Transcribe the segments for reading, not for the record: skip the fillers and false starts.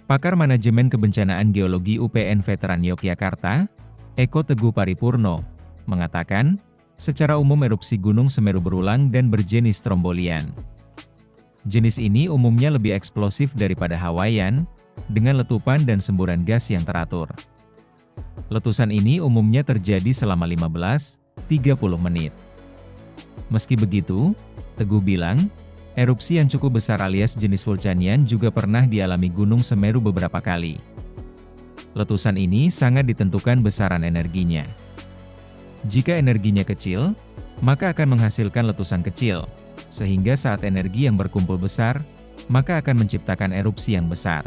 Pakar Manajemen Kebencanaan Geologi UPN Veteran Yogyakarta, Eko Teguh Paripurno, mengatakan, secara umum erupsi Gunung Semeru berulang dan berjenis strombolian. Jenis ini umumnya lebih eksplosif daripada Hawaiian, dengan letupan dan semburan gas yang teratur. Letusan ini umumnya terjadi selama 15-30 menit. Meski begitu, Teguh bilang, erupsi yang cukup besar alias jenis vulcanian juga pernah dialami Gunung Semeru beberapa kali. Letusan ini sangat ditentukan besaran energinya. Jika energinya kecil, maka akan menghasilkan letusan kecil, sehingga saat energi yang berkumpul besar, maka akan menciptakan erupsi yang besar.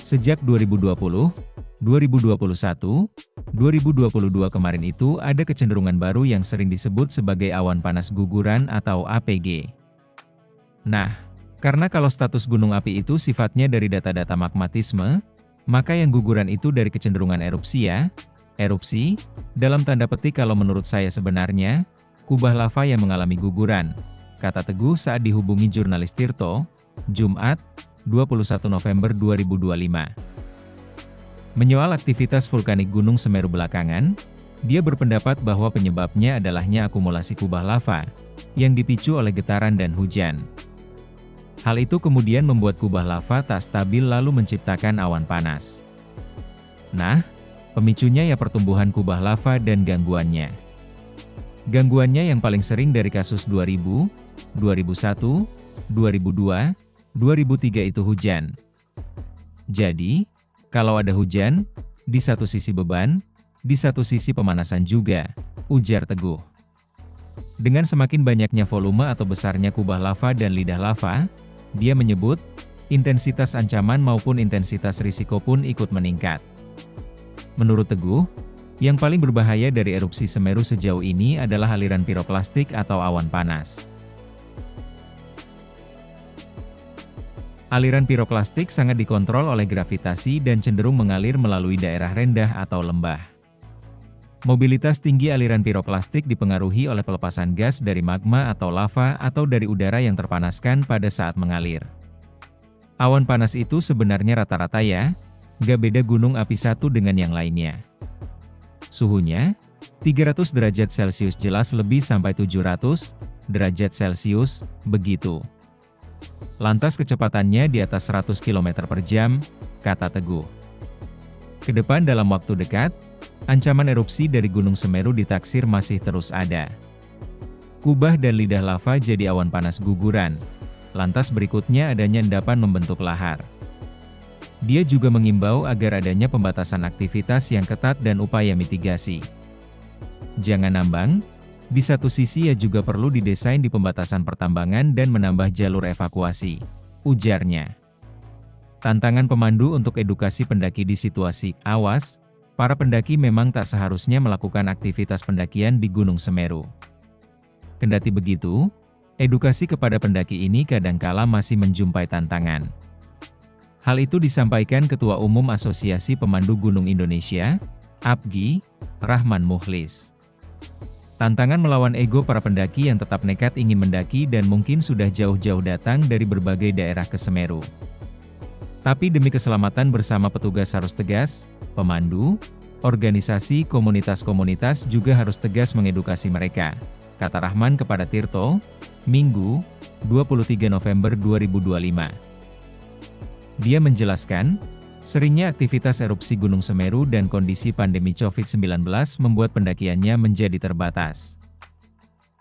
Sejak 2020, 2021, 2022 kemarin itu ada kecenderungan baru yang sering disebut sebagai awan panas guguran atau APG. Nah, karena kalau status gunung api itu sifatnya dari data-data magmatisme, maka yang guguran itu dari kecenderungan erupsi ya. Erupsi, dalam tanda petik kalau menurut saya sebenarnya, kubah lava yang mengalami guguran, kata Teguh saat dihubungi jurnalis Tirto, Jumat, 21 November 2025. Menyoal aktivitas vulkanik Gunung Semeru belakangan, dia berpendapat bahwa penyebabnya adalahnya akumulasi kubah lava, yang dipicu oleh getaran dan hujan. Hal itu kemudian membuat kubah lava tak stabil lalu menciptakan awan panas. Nah, pemicunya ya pertumbuhan kubah lava dan gangguannya. Gangguannya yang paling sering dari kasus 2000, 2001, 2002, 2003 itu hujan. Jadi, kalau ada hujan, di satu sisi beban, di satu sisi pemanasan juga, ujar Teguh. Dengan semakin banyaknya volume atau besarnya kubah lava dan lidah lava, dia menyebut, intensitas ancaman maupun intensitas risiko pun ikut meningkat. Menurut Teguh, yang paling berbahaya dari erupsi Semeru sejauh ini adalah aliran piroklastik atau awan panas. Aliran piroklastik sangat dikontrol oleh gravitasi dan cenderung mengalir melalui daerah rendah atau lembah. Mobilitas tinggi aliran piroklastik dipengaruhi oleh pelepasan gas dari magma atau lava atau dari udara yang terpanaskan pada saat mengalir. Awan panas itu sebenarnya rata-rata ya, gak beda gunung api satu dengan yang lainnya. Suhunya, 300 derajat Celcius jelas lebih sampai 700 derajat Celcius, begitu. Lantas kecepatannya di atas 100 km per jam, kata Teguh. Kedepan dalam waktu dekat, ancaman erupsi dari Gunung Semeru ditaksir masih terus ada. Kubah dan lidah lava jadi awan panas guguran. Lantas berikutnya adanya endapan membentuk lahar. Dia juga mengimbau agar adanya pembatasan aktivitas yang ketat dan upaya mitigasi. Jangan nambang, di satu sisi ya juga perlu didesain di pembatasan pertambangan dan menambah jalur evakuasi, ujarnya. Tantangan pemandu untuk edukasi pendaki di situasi awas, para pendaki memang tak seharusnya melakukan aktivitas pendakian di Gunung Semeru. Kendati begitu, edukasi kepada pendaki ini kadangkala masih menjumpai tantangan. Hal itu disampaikan Ketua Umum Asosiasi Pemandu Gunung Indonesia, APGI, Rahman Mukhlis. Tantangan melawan ego para pendaki yang tetap nekat ingin mendaki dan mungkin sudah jauh-jauh datang dari berbagai daerah ke Semeru. Tapi demi keselamatan bersama petugas harus tegas, pemandu, organisasi komunitas-komunitas juga harus tegas mengedukasi mereka, kata Rahman kepada Tirto, Minggu, 23 November 2025. Dia menjelaskan, seringnya aktivitas erupsi Gunung Semeru dan kondisi pandemi COVID-19 membuat pendakiannya menjadi terbatas.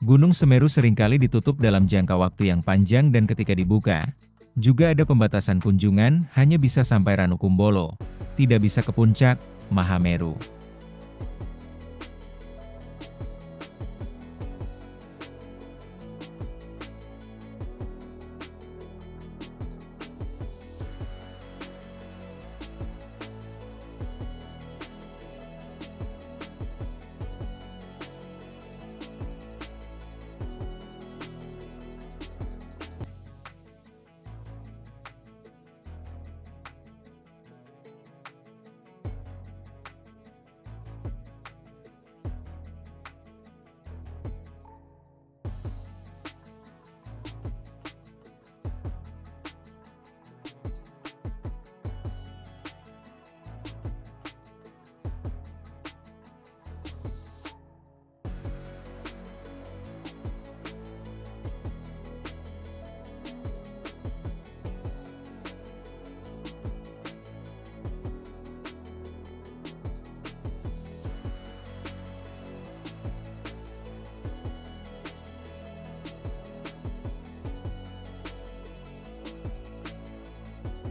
Gunung Semeru seringkali ditutup dalam jangka waktu yang panjang dan ketika dibuka, juga ada pembatasan kunjungan hanya bisa sampai Ranukumbolo, tidak bisa ke puncak Mahameru.